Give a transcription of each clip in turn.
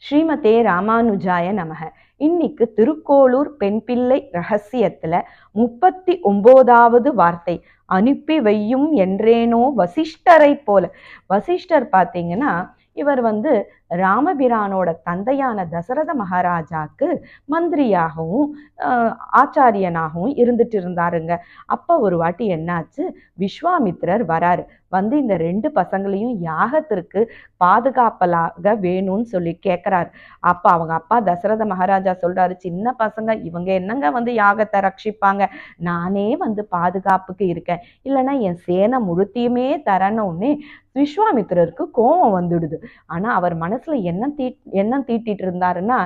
ஸ்ரீமதே ராமானுஜாய நமக. இன்னைக்கு திருக்கோளூர் பெண் பிள்ளை ரகசியத்துல 39வது வார்த்தை, அனுப்பி வையும் என்றேனோ வசிஷ்டரை போல. வசிஷ்டர் பார்த்தீங்கன்னா இவர் ராமபிரானோட தந்தையான தசரத மகாராஜாக்கு மந்திரியாகவும் ஆச்சாரியனாகவும் இருந்துட்டு இருந்தாருங்க. அப்ப ஒரு வாட்டி என்னாச்சு, விஸ்வாமித்திரர் வராரு. இந்த 2 பசங்களையும் யாகத்திற்கு பாதுகாப்பலாக வேணும்னு சொல்லி கேட்கிறாரு. அப்ப அவங்க அப்பா தசரத மகாராஜா சொல்றாரு, சின்ன பசங்க இவங்க என்னங்க யாகத்தை ரட்சிப்பாங்க, நானே பாதுகாப்புக்கு இருக்கேன், இல்லைன்னா என் சேனை முழுத்தையுமே தரணும்னு விஸ்வாமித்திரருக்கு கோபம் வந்துடுது. ஆனா அவர் மனசுல எண்ணம் தீட்டிட்டு இருந்தாருன்னா,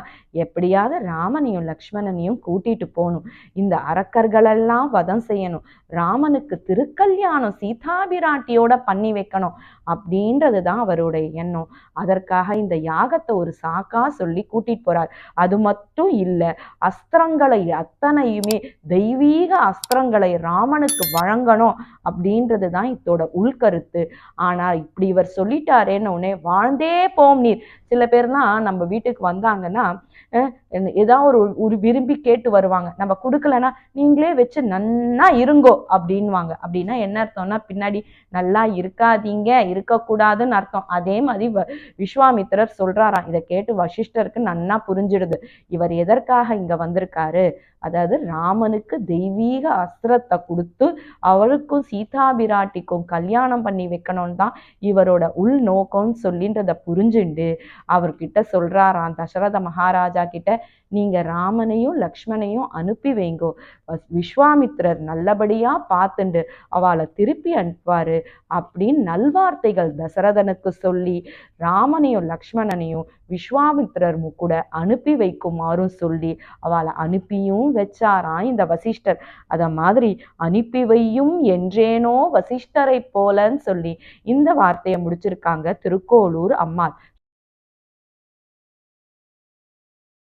எப்படியாவது ராமனையும் லக்ஷ்மணனையும் கூட்டிட்டு போகணும், இந்த அரக்கர்களெல்லாம் வதம் செய்யணும், ராமனுக்கு திருக்கல்யாணம் சீதாபிராட்டியோட பண்ணி வைக்கணும் அப்படின்றதுதான் அவருடைய எண்ணம். அதற்காக இந்த யாகத்தை ஒரு சாக்கா சொல்லி கூட்டிட்டு போறார். அது மட்டும் இல்லை, அஸ்திரங்களை அத்தனையுமே தெய்வீக அஸ்திரங்களை ராமனுக்கு வழங்கணும் அப்படின்றது தான் இதோட உள்கருத்து. ஆனா இப்படி இவர் சொல்லிட்டாரேன்னு உடனே வாழ்ந்தே போம் நீர். சில பேர்லாம் நம்ம வீட்டுக்கு வந்தாங்கன்னா ஏதாவது ஒரு விரும்பி கேட்டு வருவாங்க, நம்ம கொடுக்கலன்னா நீங்களே வச்சு நன்னா இருங்கோ அப்படின்வாங்க. அப்படின்னா என்ன அர்த்தம்னா, பின்னாடி நல்லா இருக்காதீங்க, இருக்கக்கூடாதுன்னு அர்த்தம். அதே மாதிரி விஸ்வாமித்திரர் சொல்றாராம். இதை கேட்டு வசிஷ்டருக்கு நன்னா புரிஞ்சிடுது, இவர் எதற்காக இங்க வந்திருக்காரு. அதாவது ராமனுக்கு தெய்வீக அஸ்திரத்தை கொடுத்து அவருக்கும் சீதாபிராட்டிக்கும் கல்யாணம் பண்ணி வைக்கணும்னு தான் இவரோட உள் நோக்கம்னு சொல்லின்றத புரிஞ்சுண்டு அவர்கிட்ட சொல்றாராம் தசரத மகாராஜா கிட்ட, நீங்க ராமனையும் லக்ஷ்மணையும் அனுப்பி வைங்கோ, விஸ்வாமித்திரர் நல்லபடியா பார்த்துண்டு அவளை திருப்பி அனுப்புவாரு அப்படின்னு நல்வார்த்தைகள் தசரதனுக்கு சொல்லி ராமனையும் லக்ஷ்மணனையும் விஸ்வாமித்திரர் கூட அனுப்பி வைக்குமாறும் சொல்லி அவளை அனுப்பியும் வச்சாராம் இந்த வசிஷ்டர். அத மாதிரி அனுப்பி வையும் என்றேனோ வசிஷ்டரை போலன்னு சொல்லி இந்த வார்த்தையை முடிச்சிருக்காங்க திருக்கோளூர் அம்மாள்.